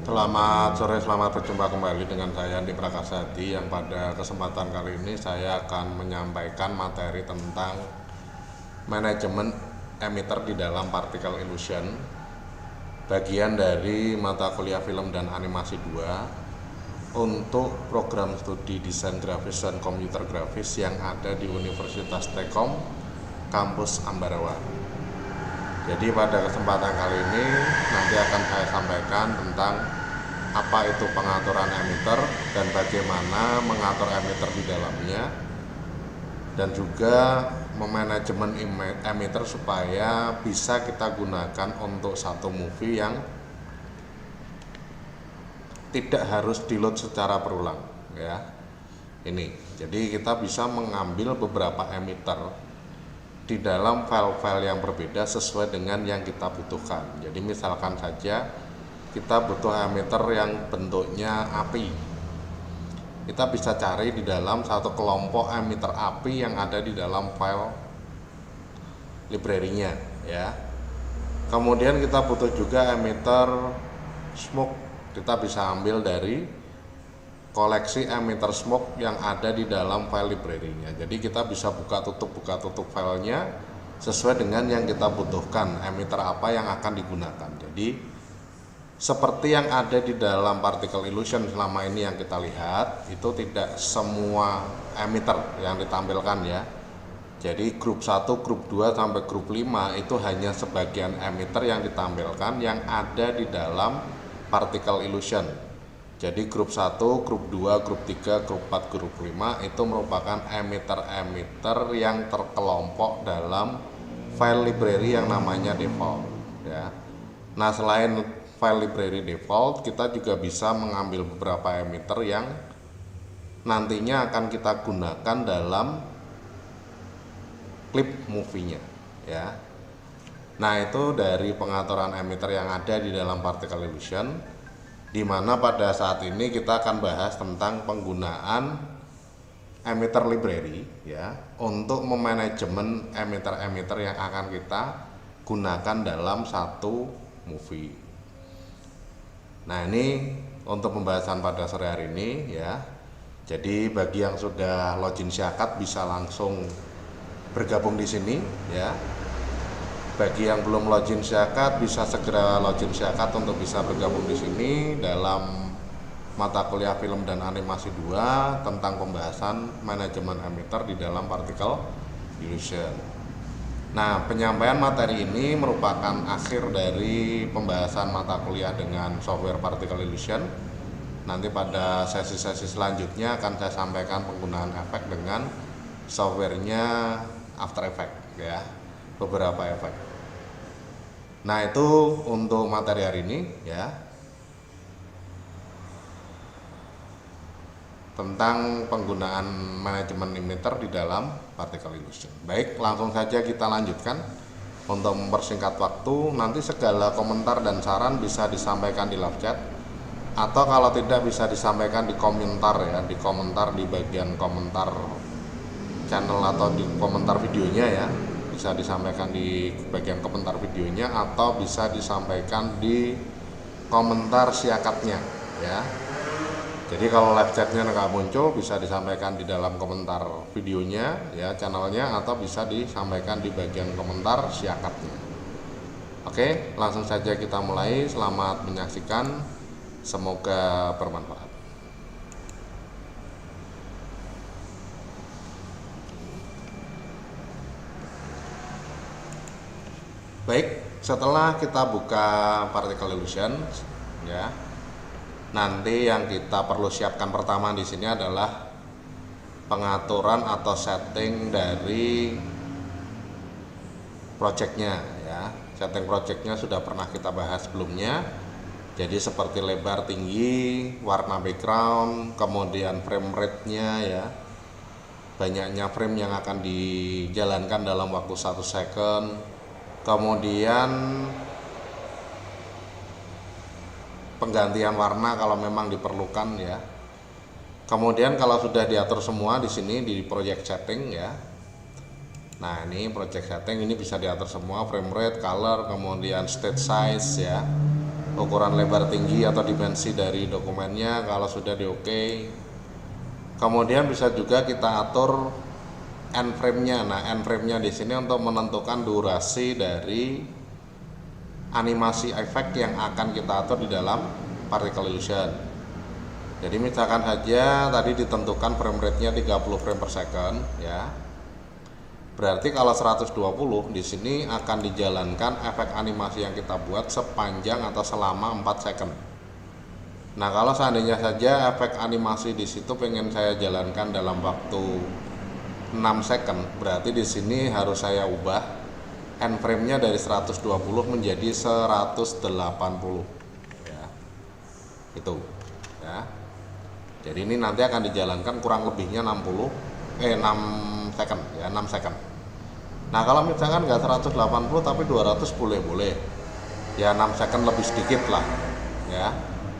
Selamat sore, selamat berjumpa kembali dengan saya Andi Prakasadi, yang pada kesempatan kali ini saya akan menyampaikan materi tentang manajemen emitter di dalam particle illusion, bagian dari mata kuliah film dan animasi 2 untuk program studi desain grafis dan komputer grafis yang ada di Universitas Telkom kampus Ambarawa. Jadi pada kesempatan kali ini nanti akan saya sampaikan tentang apa itu pengaturan emitter dan bagaimana mengatur emitter di dalamnya, dan juga memanajemen emitter supaya bisa kita gunakan untuk satu movie yang tidak harus di-load secara berulang ya. Jadi kita bisa mengambil beberapa emitter di dalam file-file yang berbeda sesuai dengan yang kita butuhkan. Jadi misalkan saja kita butuh emitter yang bentuknya api, kita bisa cari di dalam satu kelompok emitter api yang ada di dalam file library-nya ya. Kemudian kita butuh juga emitter smoke, kita bisa ambil dari koleksi emitter smoke yang ada di dalam file library-nya. Jadi kita bisa buka tutup filenya sesuai dengan yang kita butuhkan, emitter apa yang akan digunakan. Jadi seperti yang ada di dalam particle illusion selama ini yang kita lihat, itu tidak semua emitter yang ditampilkan ya. Jadi grup 1, grup 2 sampai grup 5 itu hanya sebagian emitter yang ditampilkan yang ada di dalam particle illusion. Jadi grup 1, grup 2, grup 3, grup 4, grup 5 itu merupakan emitter-emitter yang terkelompok dalam file library yang namanya default ya. Nah, selain file library default, kita juga bisa mengambil beberapa emitter yang nantinya akan kita gunakan dalam klip movie-nya ya. Nah, itu dari pengaturan emitter yang ada di dalam particle illusion, di mana pada saat ini kita akan bahas tentang penggunaan emitter library ya untuk memanajemen emitter-emitter yang akan kita gunakan dalam satu movie. Nah, ini untuk pembahasan pada sore hari ini ya. Jadi bagi yang sudah login syakat bisa langsung bergabung di sini ya. Bagi yang belum login syakat bisa segera login syakat untuk bisa bergabung di sini dalam mata kuliah film dan animasi 2 tentang pembahasan manajemen emitter di dalam particle illusion. Nah, penyampaian materi ini merupakan akhir dari pembahasan mata kuliah dengan software particle illusion. Nanti pada sesi-sesi selanjutnya akan saya sampaikan penggunaan efek dengan softwarenya After Effects ya, beberapa efek. Nah, itu untuk materi hari ini ya, tentang penggunaan manajemen emitter di dalam particle illusion. Baik, langsung saja kita lanjutkan. Untuk mempersingkat waktu, nanti segala komentar dan saran bisa disampaikan di live chat, atau kalau tidak bisa disampaikan di komentar ya, di komentar di bagian komentar channel atau di komentar videonya ya. Bisa disampaikan di bagian komentar videonya atau bisa disampaikan di komentar siakatnya ya. Jadi kalau live chatnya nggak muncul, bisa disampaikan di dalam komentar videonya ya, channelnya, atau bisa disampaikan di bagian komentar siakatnya. Oke, langsung saja kita mulai. Selamat menyaksikan, semoga bermanfaat. Baik, setelah kita buka particle illusion ya, nanti yang kita perlu siapkan pertama di sini adalah pengaturan atau setting dari projectnya ya. Setting projectnya sudah pernah kita bahas sebelumnya. Jadi seperti lebar, tinggi, warna background, kemudian frame rate-nya ya, banyaknya frame yang akan dijalankan dalam waktu 1 second. Kemudian penggantian warna kalau memang diperlukan ya. Kemudian kalau sudah diatur semua di sini di project setting ya. Nah, ini project setting ini bisa diatur semua, frame rate, color, kemudian state size ya. ukuran lebar tinggi atau dimensi dari dokumennya kalau sudah di oke. Kemudian bisa juga kita atur end frame-nya. Nah, end frame-nya di sini untuk menentukan durasi dari animasi efek yang akan kita atur di dalam particle illusion. Jadi misalkan saja tadi ditentukan frame rate-nya 30 frame per second ya. Berarti kalau 120 di sini akan dijalankan efek animasi yang kita buat sepanjang atau selama 4 second. Nah, kalau seandainya saja efek animasi di situ pengen saya jalankan dalam waktu 6 second, berarti di sini harus saya ubah end frame-nya dari 120 menjadi 180 ya. Itu ya. Jadi ini nanti akan dijalankan kurang lebihnya 6 second ya, 6 second. Nah, kalau misalkan nggak 180 tapi 200 boleh ya, 6 second lebih sedikit lah ya,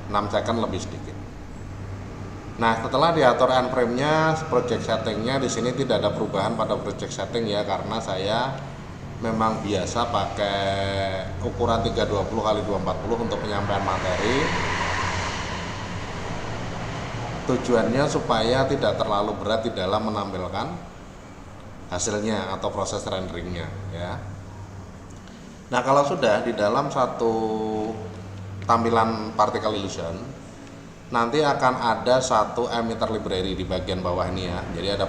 6 second lebih sedikit. Nah, setelah diatur end frame-nya, project setting-nya di sini tidak ada perubahan pada project setting ya, karena saya memang biasa pakai ukuran 320 x 240 untuk penyampaian materi. Tujuannya supaya tidak terlalu berat di dalam menampilkan hasilnya atau proses renderingnya ya. Nah, kalau sudah di dalam satu tampilan particle illusion, nanti akan ada satu emitter library di bagian bawah ini ya. Jadi ada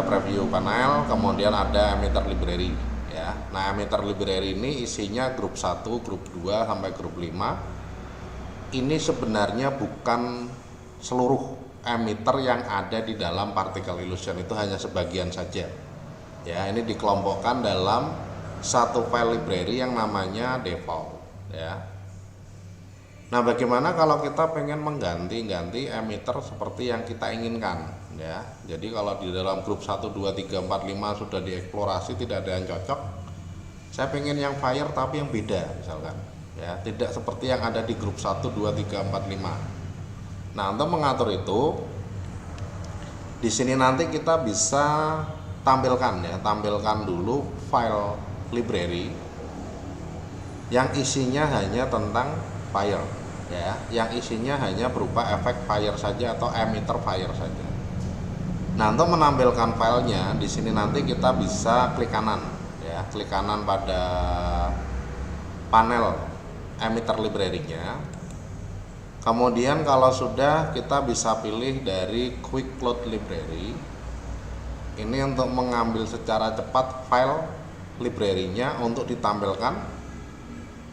preview panel, kemudian ada emitter library ya. Nah, emitter library ini isinya grup 1, grup 2 sampai grup 5. Ini sebenarnya bukan seluruh emitter yang ada di dalam particle illusion, itu hanya sebagian saja ya. Ini dikelompokkan dalam satu file library yang namanya default ya. Nah, bagaimana kalau kita pengen mengganti emitter seperti yang kita inginkan ya. Jadi kalau di dalam grup 1, 2, 3, 4, 5 sudah dieksplorasi tidak ada yang cocok, saya pengen yang fire tapi yang beda misalkan ya, tidak seperti yang ada di grup 1, 2, 3, 4, 5. Nah, untuk mengatur itu di sini nanti kita bisa tampilkan dulu file library yang isinya hanya tentang fire ya, yang isinya hanya berupa efek fire saja atau emitter fire saja. Nah, untuk menampilkan filenya di sini nanti kita bisa klik kanan ya, klik kanan pada panel emitter library-nya. Kemudian kalau sudah, kita bisa pilih dari quick load library. Ini untuk mengambil secara cepat file library-nya untuk ditampilkan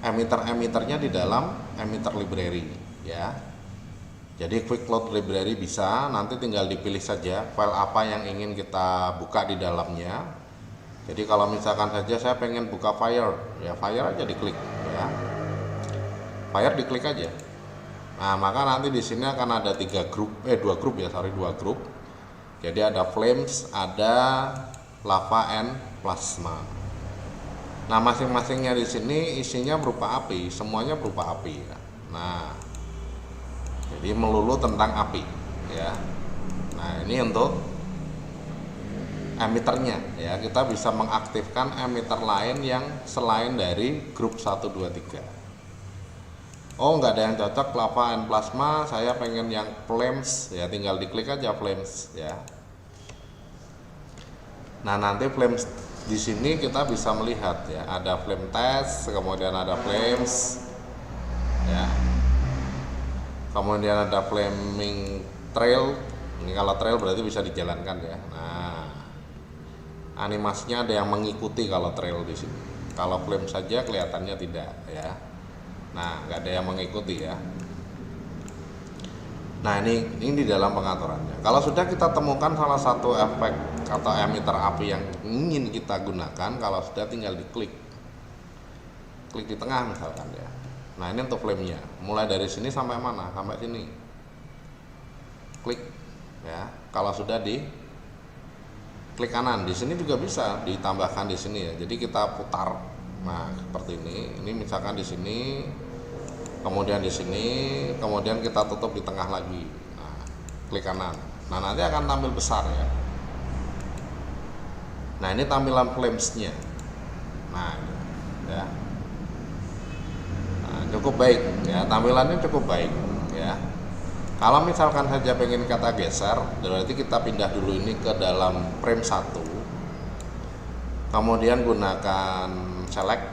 emitter-emitternya di dalam emitter library ya. Jadi quick load library bisa, nanti tinggal dipilih saja file apa yang ingin kita buka di dalamnya. Jadi kalau misalkan saja saya pengen buka fire ya, fire aja diklik ya. Fire diklik aja. Nah, maka nanti di sini akan ada dua grup. Jadi ada flames, ada lava and plasma. Nah, masing-masingnya di sini isinya berupa api, semuanya berupa api ya. Nah, jadi melulu tentang api ya. Nah, ini untuk emitternya ya, kita bisa mengaktifkan emitter lain yang selain dari grup 1, 2, 3. Oh, nggak ada yang cocok lava and plasma, saya pengen yang flames ya, tinggal diklik aja flames ya. Nah, nanti flames di sini kita bisa melihat ya, ada flame test, kemudian ada flames ya, kemudian ada flaming trail. Ini kalau trail berarti bisa dijalankan ya. Nah, animasinya ada yang mengikuti kalau trail di sini. Kalau flame saja kelihatannya tidak ya. Nah, nggak ada yang mengikuti ya. Nah, ini di dalam pengaturannya. Kalau sudah kita temukan salah satu efek atau emitter api yang ingin kita gunakan, kalau sudah tinggal diklik, klik di tengah misalkan ya. Nah, ini untuk flame-nya. Mulai dari sini sampai mana? Sampai sini. Klik ya. Kalau sudah di klik kanan, di sini juga bisa ditambahkan di sini ya. Jadi kita putar. Nah, seperti ini. Ini misalkan di sini, kemudian di sini, kemudian kita tutup di tengah lagi. Nah, klik kanan. Nah, nanti akan tampil besar ya. Nah, ini tampilan flames-nya. Nah, ya. cukup baik ya, tampilannya cukup baik ya. Kalau misalkan saja pengen kita geser, berarti kita pindah dulu ini ke dalam frame 1, kemudian gunakan select,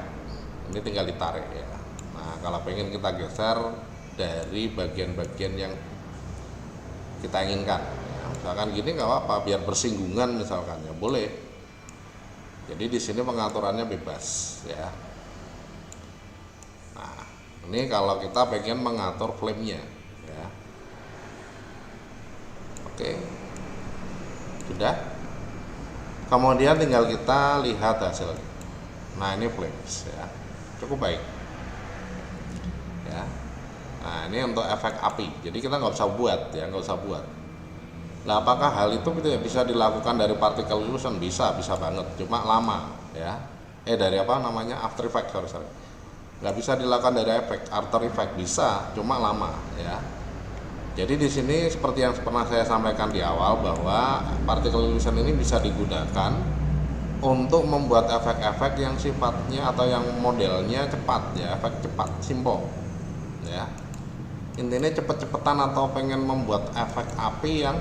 ini tinggal ditarik ya. Nah kalau pengen kita geser dari bagian-bagian yang kita inginkan ya, misalkan gini nggak apa-apa, biar bersinggungan misalkan ya boleh. Jadi di sini pengaturannya bebas ya. Nah ini kalau kita pengen mengatur flame-nya ya. Oke, sudah. Kemudian tinggal kita lihat hasilnya. Nah ini flames ya, cukup baik ya. Nah ini untuk efek api, jadi kita nggak usah buat ya, nggak usah buat. Nah apakah hal itu bisa dilakukan dari particle illusion? Bisa banget, cuma lama ya. Dari apa namanya, After Effects, sorry. Nggak bisa dilakukan dari efek After Effects, bisa, cuma lama ya. Jadi di sini seperti yang pernah saya sampaikan di awal, bahwa particle illusion ini bisa digunakan untuk membuat efek-efek yang sifatnya atau yang modelnya cepat ya, efek cepat, simple ya. Intinya cepet-cepetan atau pengen membuat efek api yang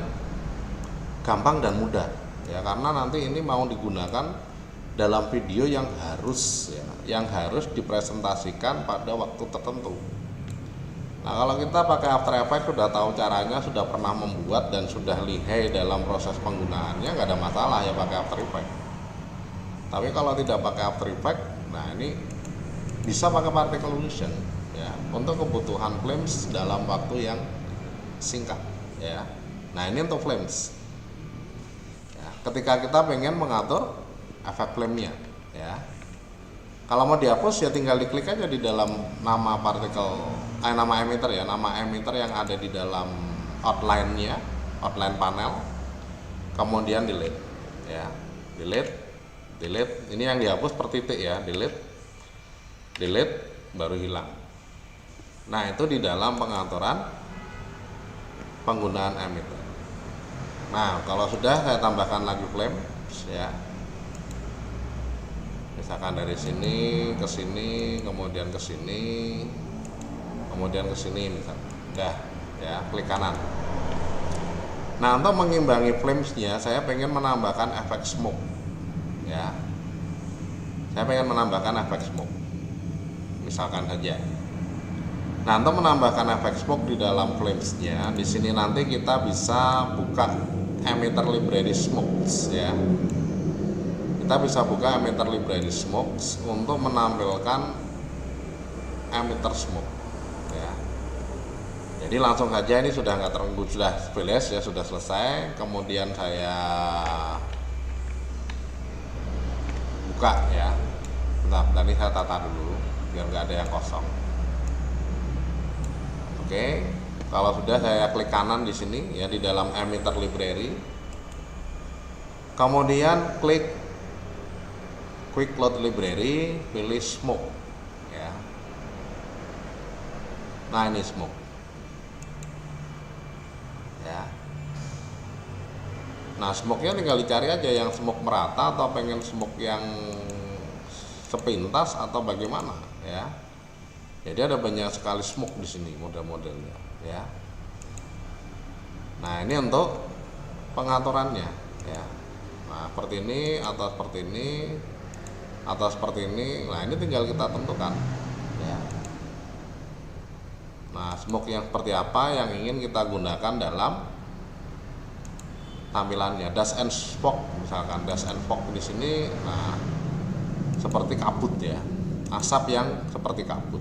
gampang dan mudah ya, karena nanti ini mau digunakan dalam video yang harus dipresentasikan pada waktu tertentu. Nah kalau kita pakai After Effects sudah tahu caranya, sudah pernah membuat dan sudah lihai dalam proses penggunaannya, nggak ada masalah ya pakai After Effects. Tapi kalau tidak pakai After Effects, nah ini bisa pakai particle illusion ya, untuk kebutuhan flames dalam waktu yang singkat ya. Nah ini untuk flames ya, ketika kita pengen mengatur efek flame-nya ya. Kalau mau dihapus ya tinggal diklik aja di dalam nama nama emitter ya, nama emitter yang ada di dalam outline-nya, outline panel, kemudian delete ya, delete. Ini yang dihapus per titik ya, delete baru hilang. Nah itu di dalam pengaturan penggunaan emitter. Nah kalau sudah, saya tambahkan lagi flame ya. Misalkan dari sini ke sini, kemudian ke sini, kemudian ke sini misalkan. Udah ya, klik kanan. Nah, untuk mengimbangi flames-nya, saya pengen menambahkan efek smoke ya. Saya pengen menambahkan efek smoke. Misalkan saja. Nah, untuk menambahkan efek smoke di dalam flames-nya, di sini nanti kita bisa buka emitter library smokes ya. Kita bisa buka emitter library smokes untuk menampilkan emitter smoke ya. Jadi langsung saja, ini sudah nggak terganggu, sudah finish ya, sudah selesai. Kemudian saya buka ya. Bentar, ini saya tata dulu biar nggak ada yang kosong. Oke, kalau sudah, saya klik kanan di sini ya, di dalam emitter library. Kemudian klik Quick Load Library, pilih Smoke ya. Nah ini Smoke ya. Nah smoke-nya tinggal dicari aja yang smoke merata, atau pengen smoke yang sepintas, atau bagaimana ya. Jadi ada banyak sekali smoke di sini model-modelnya ya. Nah ini untuk pengaturannya ya. Nah seperti ini, atau seperti ini, atau seperti ini. Nah ini tinggal kita tentukan ya. Nah smoke yang seperti apa yang ingin kita gunakan dalam tampilannya. Dust and fog misalkan, dust and fog di sini. Nah seperti kabut ya, asap yang seperti kabut.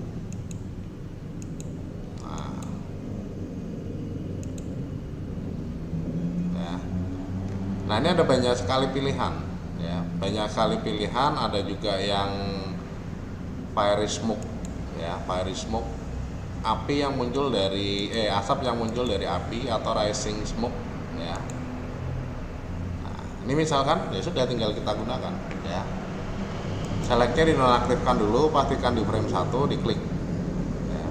Nah ini ada banyak sekali pilihan ya, banyak sekali pilihan. Ada juga yang fiery smoke ya, fiery smoke, api yang muncul dari asap yang muncul dari api, atau rising smoke ya. Nah, ini misalkan ya sudah, tinggal kita gunakan ya. Selectnya dinonaktifkan dulu, pastikan di frame 1, diklik ya.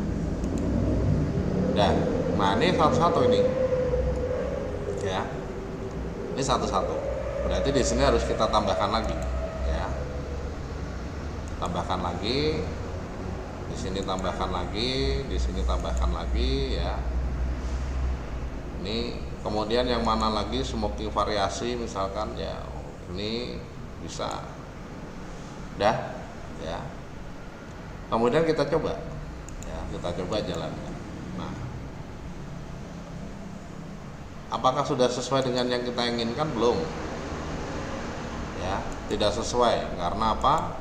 Dan nah ini satu-satu ini ya, ini satu-satu. Berarti di sini harus kita tambahkan lagi ya, tambahkan lagi Di sini tambahkan lagi, di sini tambahkan lagi ya. Ini kemudian yang mana lagi smoking variasi misalkan ya, ini bisa. Dah ya. Kemudian kita coba ya, kita coba jalankan. Nah, apakah sudah sesuai dengan yang kita inginkan? Belum ya, tidak sesuai. Karena apa?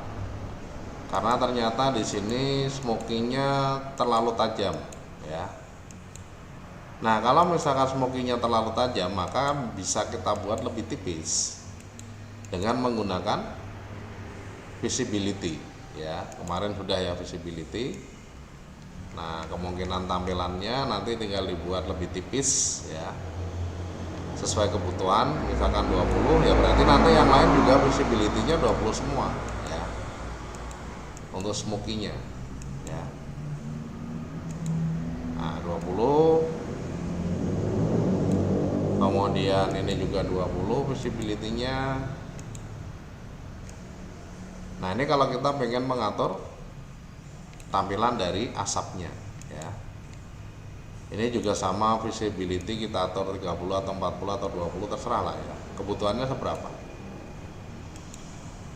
Karena ternyata di sini smokingnya terlalu tajam ya. Nah, kalau misalkan smokingnya terlalu tajam, maka bisa kita buat lebih tipis dengan menggunakan visibility ya. Kemarin sudah ya visibility. Nah, kemungkinan tampilannya nanti tinggal dibuat lebih tipis ya, sesuai kebutuhan. Misalkan 20 ya, berarti nanti yang lain juga visibility-nya 20 semua ya, untuk smokingnya ya. Nah, 20, kemudian ini juga 20 visibility-nya. Nah, ini kalau kita pengen mengatur tampilan dari asapnya ya. Ini juga sama, visibility kita atur 30 atau 40 atau 20, terserah lah ya, kebutuhannya seberapa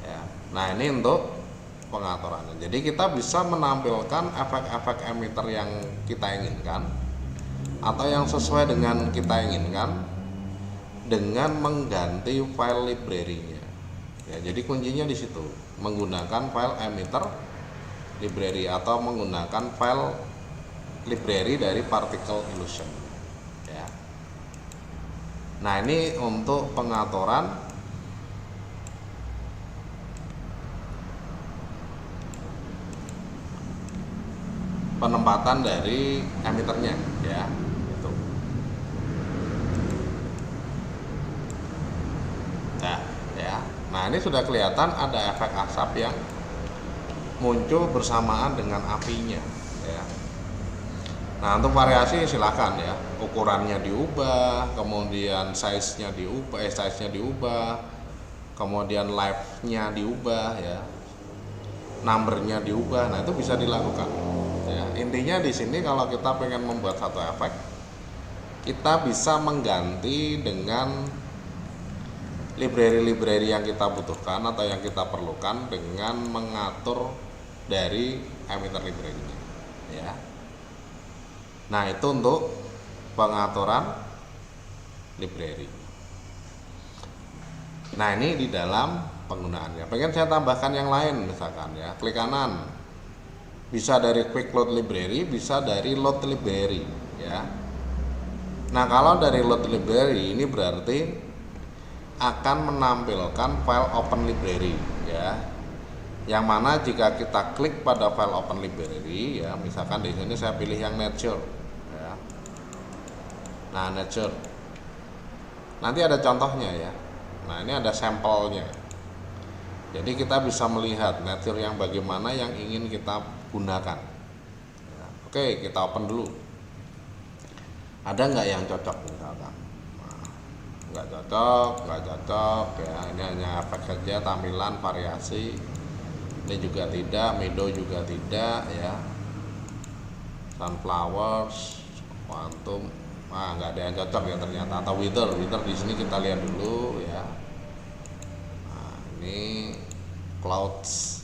ya. Nah, ini untuk pengaturannya. Jadi kita bisa menampilkan efek-efek emitter yang kita inginkan atau yang sesuai dengan kita inginkan dengan mengganti file library-nya ya. Jadi kuncinya di situ, menggunakan file emitter library atau menggunakan file library dari Particle Illusion ya. Nah, ini untuk pengaturan penempatan dari emitternya ya, gitu. Nah ya, nah ini sudah kelihatan ada efek asap yang muncul bersamaan dengan apinya ya. Nah, untuk variasi silakan ya, ukurannya diubah, kemudian size-nya diubah, kemudian live-nya diubah ya, number-nya diubah. Nah, itu bisa dilakukan ya. Intinya di sini kalau kita pengen membuat satu efek, kita bisa mengganti dengan library-library yang kita butuhkan atau yang kita perlukan dengan mengatur dari emitter library-nya ya. Nah, itu untuk pengaturan library. Nah, ini di dalam penggunaannya. Pengen saya tambahkan yang lain misalkan ya, klik kanan. Bisa dari quick load library, bisa dari load library ya. Nah, kalau dari load library ini berarti akan menampilkan file open library ya. Yang mana jika kita klik pada file open library ya, misalkan di sini saya pilih yang nature. Nah, nature. Nanti ada contohnya ya. Nah, ini ada sampelnya. Jadi kita bisa melihat nature yang bagaimana yang ingin kita gunakan. Oke, kita open dulu. Ada nggak yang cocok misalkan? Nah, nggak cocok ya. Ini hanya efek saja, tampilan, variasi. Ini juga tidak, Meadow juga tidak ya. Sunflowers, Quantum. Nah, nggak ada yang cocok ya ternyata. Atau Wither di sini kita lihat dulu ya. Nah, ini Clouds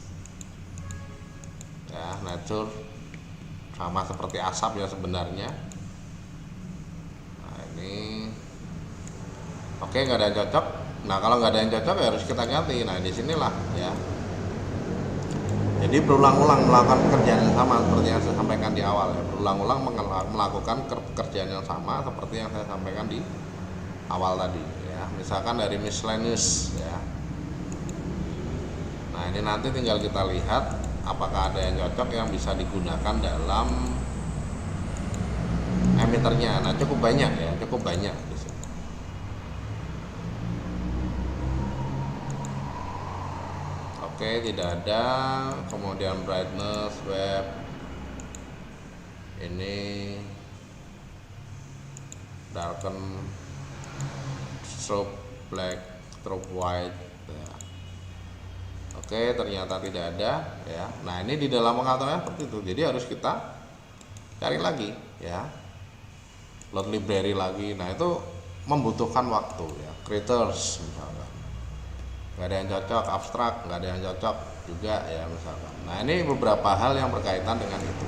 ya, nature sama seperti asap ya sebenarnya. Nah, ini oke, nggak ada yang cocok. Nah, kalau nggak ada yang cocok ya harus kita ganti. Nah, di sinilah ya. Jadi berulang-ulang melakukan pekerjaan yang sama seperti yang saya sampaikan di awal ya. Berulang-ulang melakukan pekerjaan yang sama seperti yang saya sampaikan di awal tadi ya. Misalkan dari miscellaneous ya. Nah, ini nanti tinggal kita lihat apakah ada yang cocok yang bisa digunakan dalam emitternya. Nah, cukup banyak ya, cukup banyak di sini. Oke, tidak ada. Kemudian brightness, web, ini darken, strobe black, strobe white ya. Oke, ternyata tidak ada ya. Nah, ini di dalam pengaturannya seperti itu. Jadi harus kita cari lagi ya. Load library lagi. Nah, itu membutuhkan waktu ya. Creators misalkan. Nggak ada yang cocok, abstrak nggak ada yang cocok juga ya misalkan. Nah, ini beberapa hal yang berkaitan dengan itu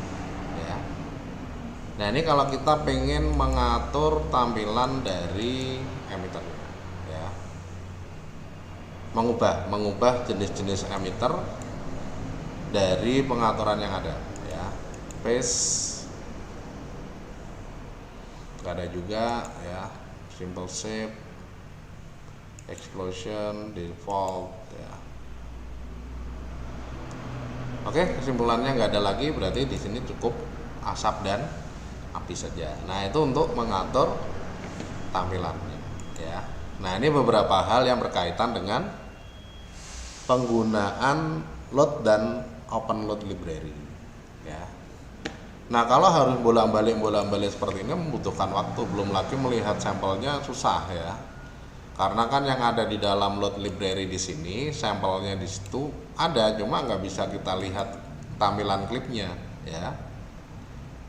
ya. Nah, ini kalau kita pengen mengatur tampilan dari emitter ya, mengubah jenis-jenis emitter dari pengaturan yang ada ya. Paste nggak ada juga ya. Simple shape, explosion, default ya. Oke, kesimpulannya nggak ada lagi, berarti di sini cukup asap dan api saja. Nah, itu untuk mengatur tampilannya ya. Nah, ini beberapa hal yang berkaitan dengan penggunaan load dan open load library ya. Nah, kalau harus bolak-balik seperti ini membutuhkan waktu, belum lagi melihat sampelnya susah ya. Karena kan yang ada di dalam load library di sini, sampelnya di situ ada, cuma nggak bisa kita lihat tampilan klipnya ya.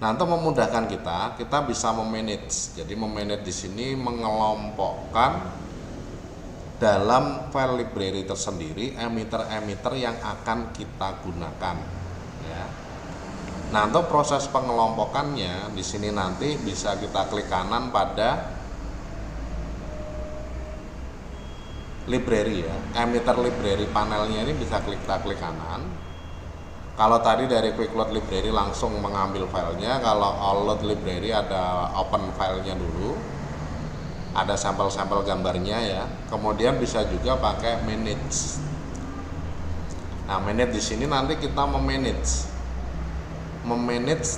Nah, untuk memudahkan kita bisa memanage. Jadi memanage di sini mengelompokkan dalam file library tersendiri emitter-emitter yang akan kita gunakan ya. Nah, untuk proses pengelompokannya di sini nanti bisa kita klik kanan pada library ya, emitter library panelnya ini bisa kita klik kanan. Kalau tadi dari quick load library langsung mengambil filenya, kalau all load library ada open filenya dulu, ada sampel-sampel gambarnya ya. Kemudian bisa juga pakai manage. Nah, manage di sini nanti kita memanage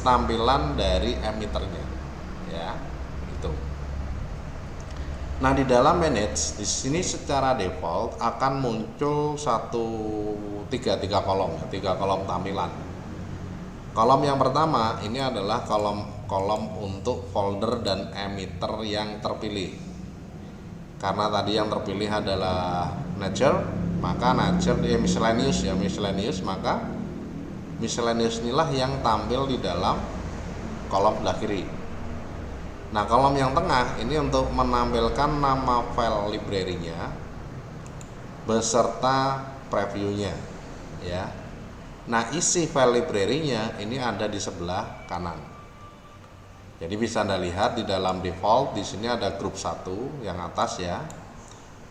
tampilan dari emitternya ya, itu. Nah, di dalam manage di sini secara default akan muncul tiga kolom ya, 3 kolom tampilan. Kolom yang pertama ini adalah kolom untuk folder dan emitter yang terpilih. Karena tadi yang terpilih adalah nature, maka nature miscellaneous, maka miscellaneous inilah yang tampil di dalam kolom sebelah kiri. Nah, kolom yang tengah ini untuk menampilkan nama file library-nya beserta previewnya ya. Nah, isi file library-nya ini ada di sebelah kanan. Jadi bisa Anda lihat di dalam default di sini ada grup 1 yang atas ya.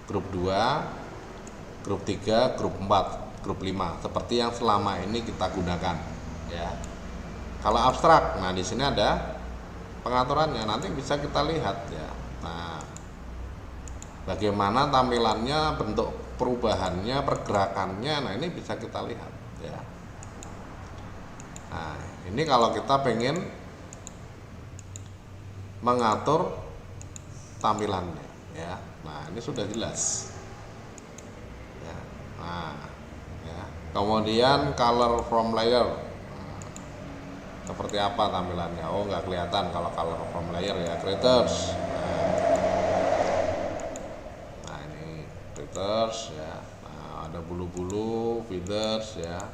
Grup 2, grup 3, grup 4, grup 5 seperti yang selama ini kita gunakan ya. Kalau abstrak, nah di sini ada pengaturannya, nanti bisa kita lihat ya. Nah, bagaimana tampilannya, bentuk perubahannya, pergerakannya, nah ini bisa kita lihat ya. Nah, ini kalau kita pengen mengatur tampilannya ya. Nah, ini sudah jelas ya. Nah ya. Kemudian color from layer, seperti apa tampilannya? Oh, nggak kelihatan kalau color from layer ya. Creators. Nah, ini creators ya. Nah, ada bulu-bulu, feathers ya,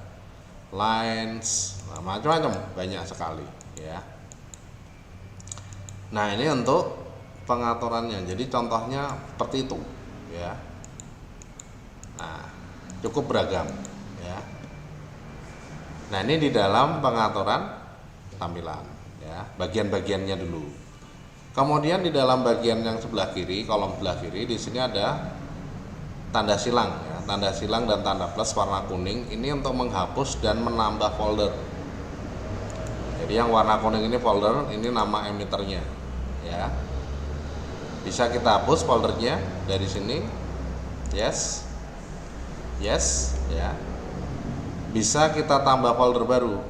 lines, nah, macam-macam, banyak sekali ya. Nah, ini untuk pengaturannya. Jadi contohnya seperti itu ya. Nah, cukup beragam ya. Nah, ini di dalam pengaturan tampilan ya, bagian-bagiannya dulu. Kemudian di dalam bagian yang sebelah kiri, kolom sebelah kiri, di sini ada tanda silang ya, tanda silang dan tanda plus warna kuning ini untuk menghapus dan menambah folder. Jadi yang warna kuning ini folder, ini nama emitternya ya. Bisa kita hapus foldernya dari sini. Yes ya. Bisa kita tambah folder baru.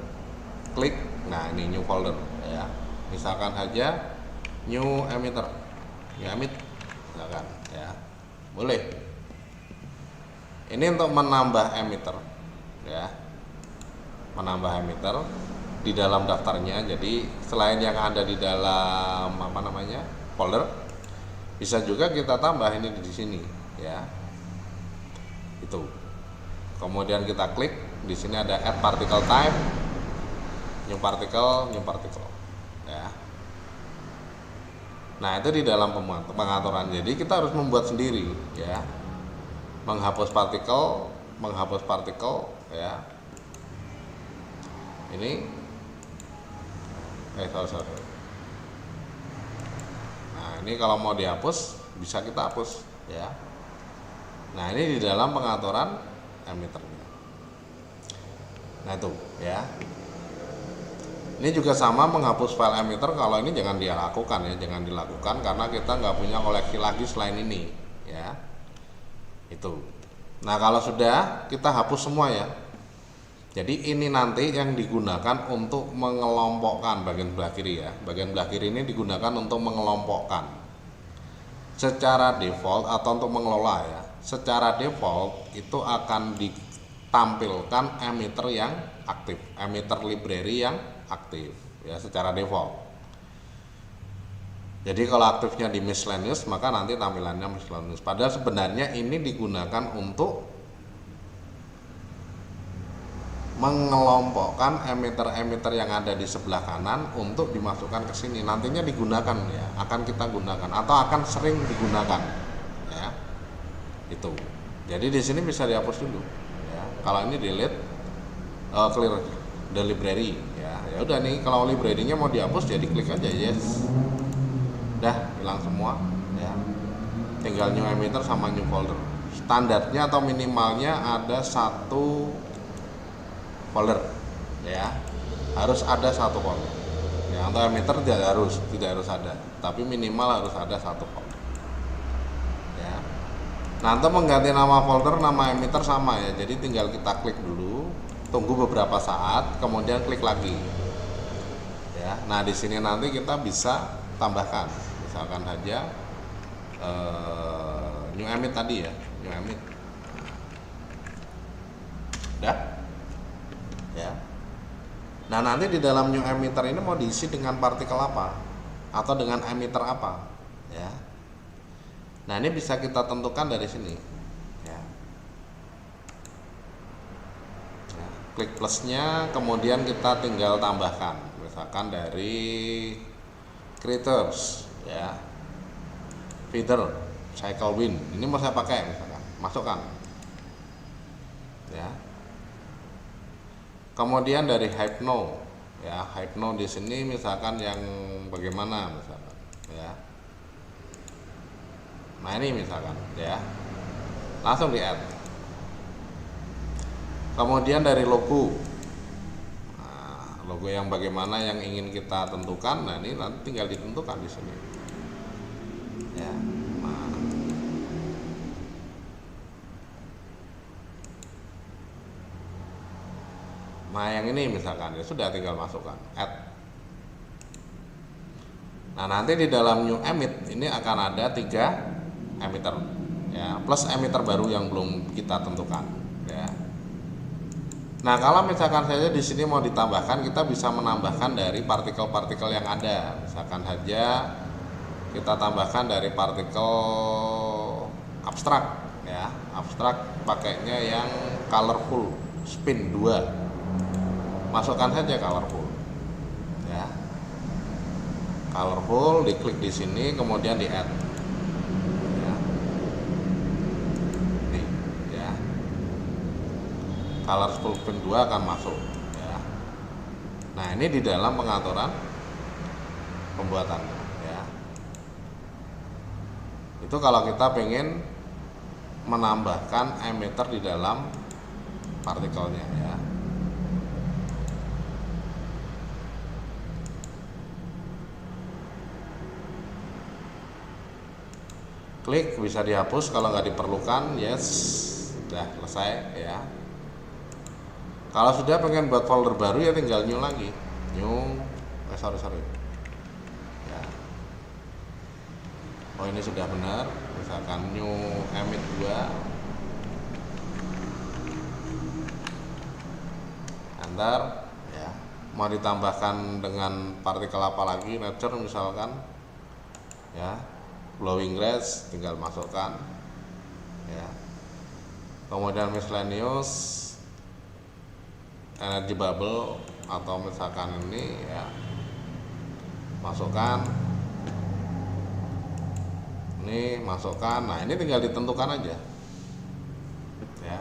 Klik. Nah, ini new folder ya. Misalkan saja new emitter. New emit. Misalkan ya. Boleh. Ini untuk menambah emitter ya. Menambah emitter di dalam daftarnya. Jadi selain yang ada di dalam folder, bisa juga kita tambah ini di sini ya. Itu. kemudian kita klik di sini ada add particle type, new particle ya. Nah, itu di dalam pengaturan. Jadi kita harus membuat sendiri ya. Menghapus partikel ya. Ini sorry. Nah, ini kalau mau dihapus bisa kita hapus ya. Nah, ini di dalam pengaturan emitternya. Nah, itu ya. Ini juga sama menghapus file emitter. Kalau ini jangan dilakukan ya, jangan dilakukan karena kita nggak punya koleksi lagi selain ini ya. Itu. Nah, kalau sudah kita hapus semua ya. Jadi ini nanti yang digunakan untuk mengelompokkan bagian sebelah kiri ya. Bagian sebelah kiri ini digunakan untuk mengelompokkan secara default atau untuk mengelola ya. Secara default itu akan ditampilkan emitter yang aktif, emitter library yang aktif ya secara default. Jadi kalau aktifnya di miscellaneous maka nanti tampilannya miscellaneous. Padahal sebenarnya ini digunakan untuk mengelompokkan emitter-emitter yang ada di sebelah kanan untuk dimasukkan ke sini. Nantinya digunakan ya, akan kita gunakan atau akan sering digunakan ya. Itu. Jadi di sini bisa dihapus dulu ya. Kalau ini delete clear the library ya. Ya udah nih, kalau library-nya mau dihapus jadi klik aja yes. Udah hilang semua ya. Tinggal new emitter sama new folder. Standarnya atau minimalnya ada satu folder ya. Harus ada satu folder. Ya, untuk emitter tidak harus ada, tapi minimal harus ada satu folder. Ya. Nah, untuk mengganti nama folder, nama emitter sama ya. Jadi tinggal kita klik dulu, tunggu beberapa saat, kemudian klik lagi. Ya. Nah, di sini nanti kita bisa tambahkan, misalkan saja new emit tadi ya, new emit. Udah? Ya. Nah, nanti di dalam new emitter ini mau diisi dengan partikel apa atau dengan emitter apa ya. Nah, ini bisa kita tentukan dari sini ya. Ya, klik plusnya, kemudian kita tinggal tambahkan misalkan dari creators ya, feeder, cycle win. Ini mau saya pakai misalkan, masukkan ya. Kemudian dari hypno ya, hypno di sini misalkan yang bagaimana misalkan ya. Nah, ini misalkan ya, langsung di add. Kemudian dari logo, nah, logo yang bagaimana yang ingin kita tentukan. Nah, ini nanti tinggal ditentukan di sini ya. Nah, yang ini misalkan ya sudah, tinggal masukkan add. Nah, nanti di dalam new emit ini akan ada 3 emitter ya, plus emitter baru yang belum kita tentukan ya. Nah, kalau misalkan saja di sini mau ditambahkan, kita bisa menambahkan dari partikel-partikel yang ada. Misalkan saja kita tambahkan dari partikel abstrak ya, abstrak pakainya yang colorful spin 2. Masukkan saja colorful ya, colorful, diklik di sini, kemudian di add ya. Nih ya, colorful spin 2 akan masuk ya. Nah, ini di dalam pengaturan pembuatan ya. Itu kalau kita pengen menambahkan emitter di dalam partikelnya ya. Klik, bisa dihapus kalau nggak diperlukan, yes, sudah selesai ya. Kalau sudah pengen buat folder baru ya tinggal new lagi, sorry ya. Oh, ini sudah benar, misalkan new emit 2, enter ya. Mau ditambahkan dengan partikel apa lagi, nature misalkan ya, blowing grass, tinggal masukkan ya. kemudian miscellaneous, energy bubble, atau misalkan ini ya, masukkan ini, masukkan. Nah, ini tinggal ditentukan aja ya,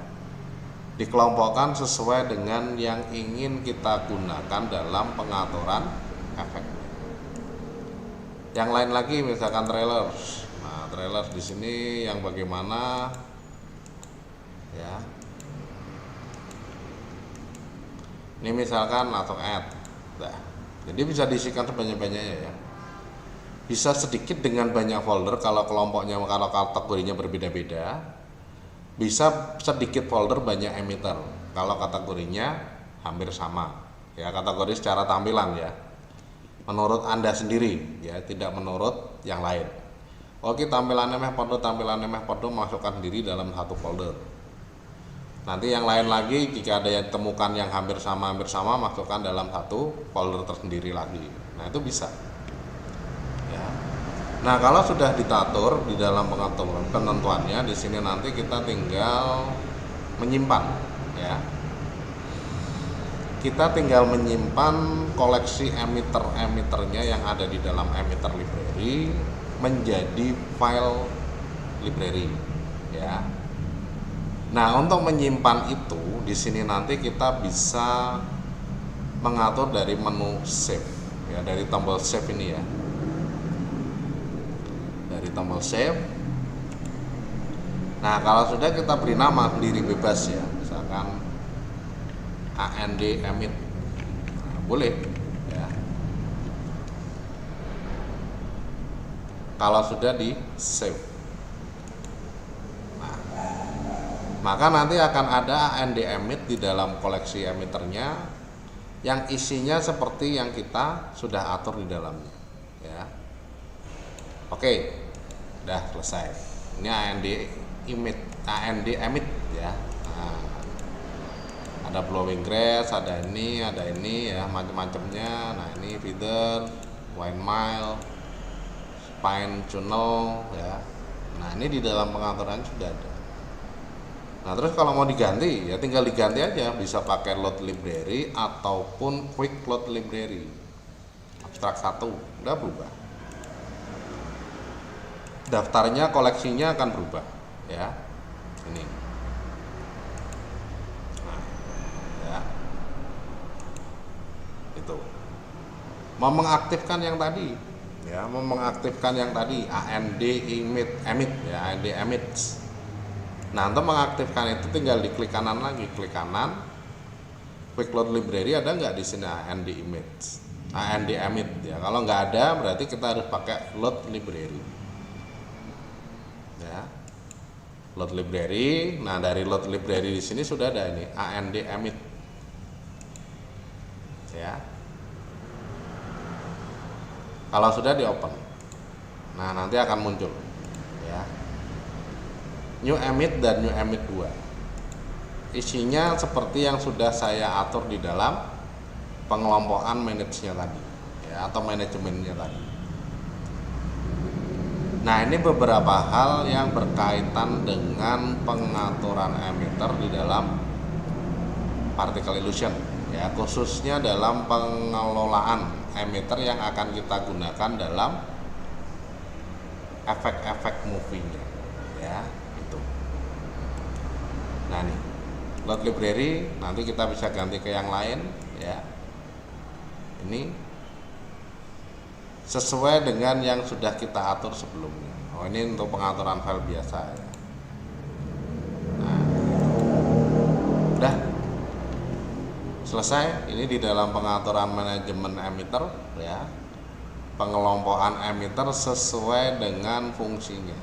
dikelompokkan sesuai dengan yang ingin kita gunakan dalam pengaturan efek. Yang lain lagi misalkan trailers. Nah, trailers di sini yang bagaimana ya, ini misalkan langsung add. Nah, jadi bisa diisikan sebanyak-banyaknya ya, bisa sedikit dengan banyak folder kalau kelompoknya, kalau kategorinya berbeda-beda. Bisa sedikit folder banyak emitter kalau kategorinya hampir sama ya, kategori secara tampilan ya, menurut Anda sendiri ya, tidak menurut yang lain. Oke, tampilannya meh podo masukkan sendiri dalam satu folder. Nanti yang lain lagi jika ada yang temukan yang hampir sama masukkan dalam satu folder tersendiri lagi. Nah, itu bisa ya. Nah, kalau sudah ditatur di dalam pengaturan penentuannya, di sini nanti kita tinggal menyimpan ya. Kita tinggal menyimpan koleksi emitter-emitternya yang ada di dalam emitter library menjadi file library ya. Nah, untuk menyimpan itu di sini nanti kita bisa mengatur dari menu save ya, dari tombol save ini ya. Dari tombol save. Nah, kalau sudah kita beri nama sendiri bebas ya, misalkan AND emit, nah, boleh ya. Kalau sudah di save, nah, maka nanti akan ada AND emit di dalam koleksi emitternya yang isinya seperti yang kita sudah atur di dalamnya ya. Oke, udah selesai. Ini AND emit ya. Nah, ada blowing grass, ada ini ya, macam-macamnya. Nah, ini feeder, wine mile, spine channel ya. Nah, ini di dalam pengaturan sudah ada. Nah, terus kalau mau diganti ya tinggal diganti aja, bisa pakai load library ataupun quick load library. Abstrak 1 udah berubah. Daftarnya, koleksinya akan berubah ya. Ini nah, ya, itu mau mengaktifkan yang tadi ya, mau mengaktifkan yang tadi AND emit ya, AND emit. Nah, untuk mengaktifkan itu tinggal diklik kanan lagi, klik kanan, quick load library ada nggak di sini AND emit ya. Kalau nggak ada berarti kita harus pakai load library ya, load library. Nah, dari load library di sini sudah ada ini AND emit ya. Kalau sudah di open, nah nanti akan muncul ya, new emit dan new emit 2. Isinya seperti yang sudah saya atur di dalam pengelompokan manage-nya tadi ya, atau manajemennya tadi. Nah, ini beberapa hal yang berkaitan dengan pengaturan emitter di dalam particle illusion ya, khususnya dalam pengelolaan emitter yang akan kita gunakan dalam efek-efek movie-nya ya, itu. Nah, nih load library nanti kita bisa ganti ke yang lain ya. Ini sesuai dengan yang sudah kita atur sebelumnya. Oh, ini untuk pengaturan file biasa ya. Nah, udah selesai. Ini di dalam pengaturan manajemen emitter ya, pengelompokan emitter sesuai dengan fungsinya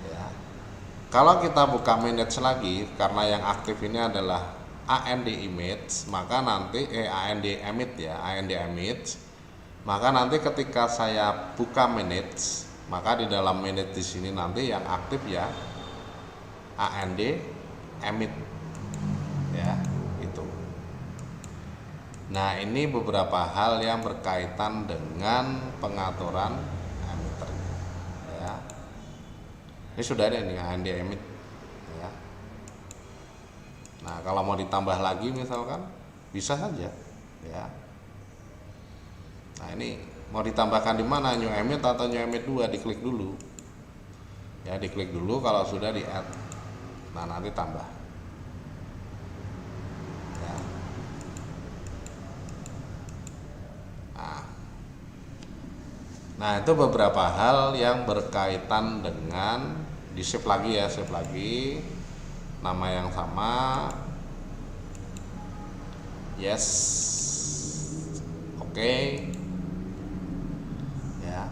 ya. Kalau kita buka manage lagi, karena yang aktif ini adalah AND image, maka nanti AND emit ya, AND emit. Maka nanti ketika saya buka manage, maka di dalam manage di sini nanti yang aktif ya AND emit ya, itu. Nah, ini beberapa hal yang berkaitan dengan pengaturan emitter ya. Ini sudah ada nih AND emit ya. Nah, kalau mau ditambah lagi misalkan bisa saja ya. Nah, ini mau ditambahkan di mana, new emit atau new emit 2, diklik dulu. Ya, diklik dulu, kalau sudah di add. Nah, nanti tambah. Ya. Nah, itu beberapa hal yang berkaitan dengan di save lagi ya, save lagi. Nama yang sama. Yes. Oke. Ya.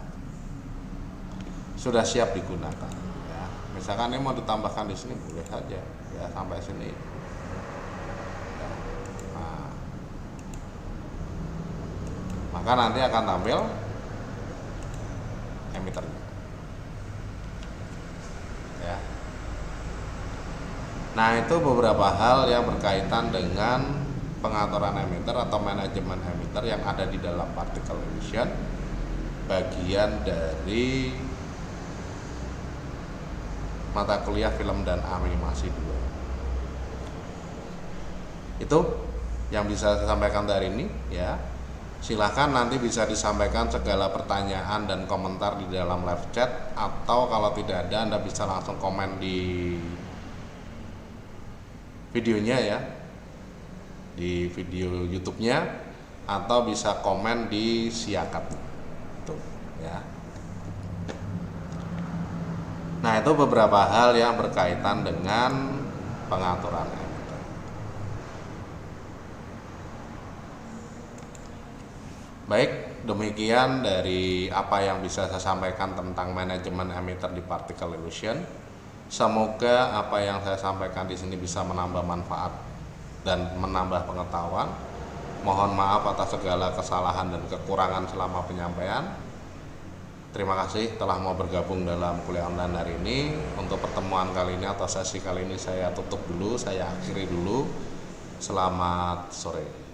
Sudah siap digunakan ya. Misalkan ini mau ditambahkan di sini boleh saja ya, sampai sini. Ya. Nah. Maka nanti akan tampil emiternya. Ya. Nah, itu beberapa hal yang berkaitan dengan pengaturan emitter atau manajemen emitter yang ada di dalam particle emission, bagian dari mata kuliah film dan animasi 2. Itu yang bisa saya sampaikan dari ini ya. Silahkan nanti bisa disampaikan segala pertanyaan dan komentar di dalam live chat, atau kalau tidak ada Anda bisa langsung komen di videonya ya, di video YouTube-nya, atau bisa komen di Siakat itu ya. Nah, itu beberapa hal yang berkaitan dengan pengaturan emitter. Baik, demikian dari apa yang bisa saya sampaikan tentang manajemen emitter di particle illusion. Semoga apa yang saya sampaikan di sini bisa menambah manfaat dan menambah pengetahuan. Mohon maaf atas segala kesalahan dan kekurangan selama penyampaian. Terima kasih telah mau bergabung dalam kuliah online hari ini. Untuk pertemuan kali ini atau sesi kali ini saya tutup dulu, saya akhiri dulu. Selamat sore.